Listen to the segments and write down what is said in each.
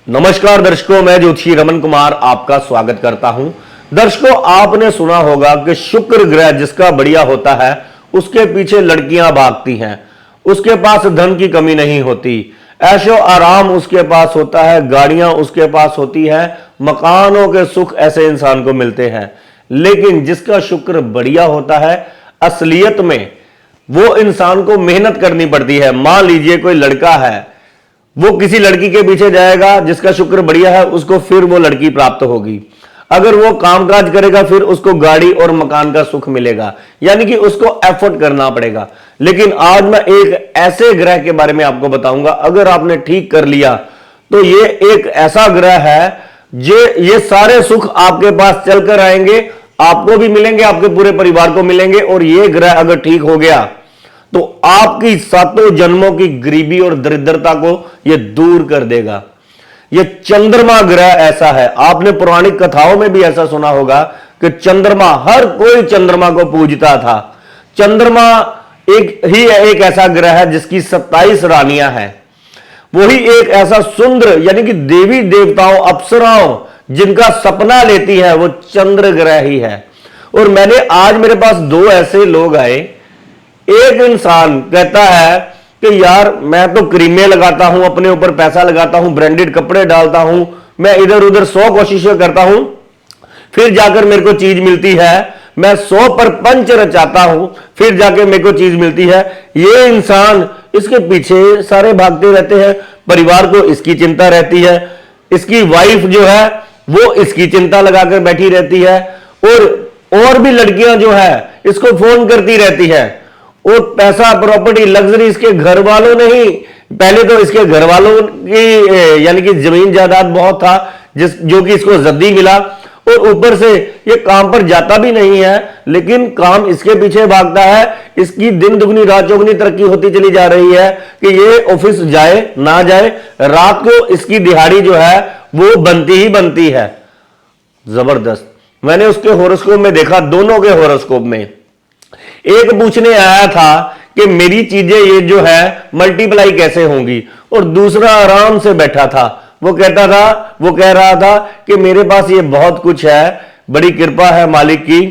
नमस्कार दर्शकों, मैं ज्योतिषी रमन कुमार आपका स्वागत करता हूं। दर्शकों, आपने सुना होगा कि शुक्र ग्रह जिसका बढ़िया होता है उसके पीछे लड़कियां भागती हैं, उसके पास धन की कमी नहीं होती, ऐशो आराम उसके पास होता है, गाड़ियां उसके पास होती है, मकानों के सुख ऐसे इंसान को मिलते हैं। लेकिन जिसका शुक्र बढ़िया होता है, असलियत में वो इंसान को मेहनत करनी पड़ती है। मान लीजिए कोई लड़का है, वो किसी लड़की के पीछे जाएगा, जिसका शुक्र बढ़िया है उसको फिर वो लड़की प्राप्त होगी। अगर वो कामकाज करेगा फिर उसको गाड़ी और मकान का सुख मिलेगा, यानी कि उसको एफर्ट करना पड़ेगा। लेकिन आज मैं एक ऐसे ग्रह के बारे में आपको बताऊंगा, अगर आपने ठीक कर लिया तो ये एक ऐसा ग्रह है ये सारे सुख आपके पास चलकर आएंगे, आपको भी मिलेंगे, आपके पूरे परिवार को मिलेंगे। और ये ग्रह अगर ठीक हो गया तो आपकी सातों जन्मों की गरीबी और दरिद्रता को यह दूर कर देगा। यह चंद्रमा ग्रह ऐसा है, आपने पौराणिक कथाओं में भी ऐसा सुना होगा कि चंद्रमा, हर कोई चंद्रमा को पूजता था। चंद्रमा एक ऐसा ग्रह है जिसकी 27 रानियां हैं। वही एक ऐसा सुंदर, यानी कि देवी देवताओं, अप्सराओं जिनका सपना लेती है, वो चंद्र ग्रह ही है। और मैंने आज मेरे पास दो ऐसे लोग आए। एक इंसान कहता है कि यार मैं तो क्रीमें लगाता हूं, अपने ऊपर पैसा लगाता हूं, ब्रांडेड कपड़े डालता हूं, मैं इधर उधर 100 कोशिशें करता हूं, फिर जाकर मेरे को चीज मिलती है। मैं 100 पर पंच रचाता हूं, फिर जाकर मेरे को चीज मिलती है। ये इंसान, इसके पीछे सारे भागते रहते हैं, परिवार को इसकी चिंता रहती है, इसकी वाइफ जो है वो इसकी चिंता लगाकर बैठी रहती है, और भी लड़कियां जो है इसको फोन करती रहती है। और पैसा, प्रॉपर्टी, लग्जरी इसके घर वालों नहीं, पहले तो इसके घर वालों की यानी कि जमीन जायदाद बहुत था, जो कि इसको जद्दी मिला। और ऊपर से ये काम पर जाता भी नहीं है, लेकिन काम इसके पीछे भागता है। इसकी दिन दुगनी रात चौगनी तरक्की होती चली जा रही है कि ये ऑफिस जाए ना जाए, रात को इसकी दिहाड़ी जो है वो बनती ही बनती है। जबरदस्त। मैंने उसके हॉरोस्कोप में देखा, दोनों के हॉरोस्कोप में एक पूछने आया था कि मेरी चीजें ये जो है मल्टीप्लाई कैसे होंगी, और दूसरा आराम से बैठा था। वो कह रहा था कि मेरे पास ये बहुत कुछ है, बड़ी कृपा है मालिक की।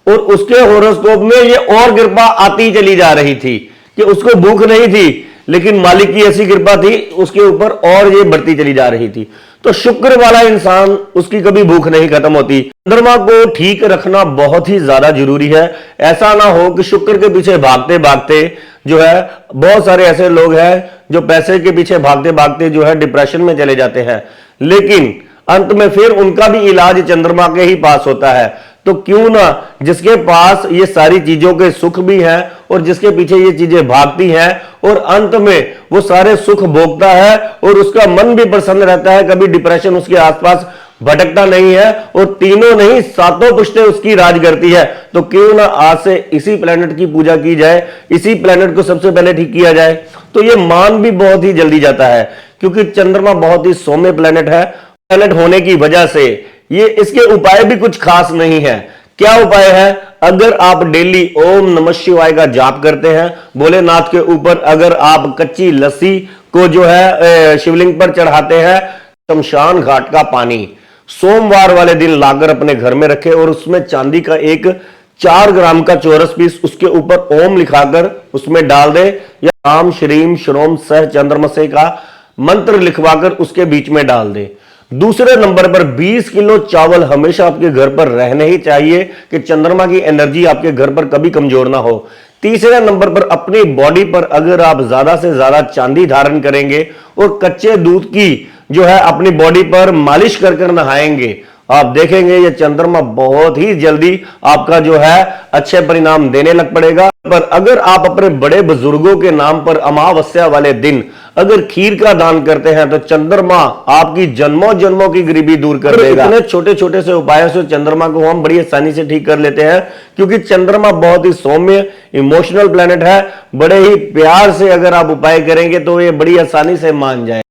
और उसके हॉरोस्कोप में ये और कृपा आती चली जा रही थी कि उसको भूख नहीं थी, लेकिन मालिक की ऐसी कृपा थी उसके ऊपर, और ये बढ़ती चली जा रही थी। तो शुक्र वाला इंसान, उसकी कभी भूख नहीं खत्म होती। चंद्रमा को ठीक रखना बहुत ही ज्यादा जरूरी है। ऐसा ना हो कि शुक्र के पीछे भागते भागते जो है, बहुत सारे ऐसे लोग हैं जो पैसे के पीछे भागते भागते जो है डिप्रेशन में चले जाते हैं, लेकिन अंत में फिर उनका भी इलाज चंद्रमा के ही पास होता है। तो क्यों ना जिसके पास ये सारी चीजों के सुख भी हैं और जिसके पीछे ये चीजें भागती हैं और अंत में वो सारे सुख भोगता है और उसका मन भी प्रसन्न रहता है, कभी डिप्रेशन उसके आसपास भटकता नहीं है, और तीनों नहीं सातों पुश्तें उसकी राज करती है। तो क्यों ना आज से इसी प्लेनेट की पूजा की जाए, इसी प्लेनेट को सबसे पहले ठीक किया जाए। तो ये मान भी बहुत ही जल्दी जाता है, क्योंकि चंद्रमा बहुत ही सौम्य प्लेनेट है। प्लेनेट होने की वजह से ये, इसके उपाय भी कुछ खास नहीं है। क्या उपाय है? अगर आप डेली ओम नमः शिवाय का जाप करते हैं, भोलेनाथ के ऊपर अगर आप कच्ची लस्सी को जो है शिवलिंग पर चढ़ाते हैं, शमशान घाट का पानी सोमवार वाले दिन लाकर अपने घर में रखें, और उसमें चांदी का एक 4 ग्राम का चौरस पीस उसके ऊपर ओम लिखाकर उसमें डाल दे, या राम श्रीम श्रोम सह चंद्रमसे का मंत्र लिखवाकर उसके बीच में डाल दे। दूसरे नंबर पर 20 किलो चावल हमेशा आपके घर पर रहने ही चाहिए कि चंद्रमा की एनर्जी आपके घर पर कभी कमजोर ना हो। तीसरे नंबर पर अपनी बॉडी पर अगर आप ज्यादा से ज्यादा चांदी धारण करेंगे और कच्चे दूध की जो है अपनी बॉडी पर मालिश कर नहाएंगे, आप देखेंगे ये चंद्रमा बहुत ही जल्दी आपका जो है अच्छे परिणाम देने लग पड़ेगा। पर अगर आप अपने बड़े बुजुर्गों के नाम पर अमावस्या वाले दिन अगर खीर का दान करते हैं, तो चंद्रमा आपकी जन्मों जन्मों की गरीबी दूर कर देगा। इतने छोटे छोटे से उपायों से चंद्रमा को हम बड़ी आसानी से ठीक कर लेते हैं, क्योंकि चंद्रमा बहुत ही सौम्य इमोशनल प्लेनेट है। बड़े ही प्यार से अगर आप उपाय करेंगे तो ये बड़ी आसानी से मान जाए।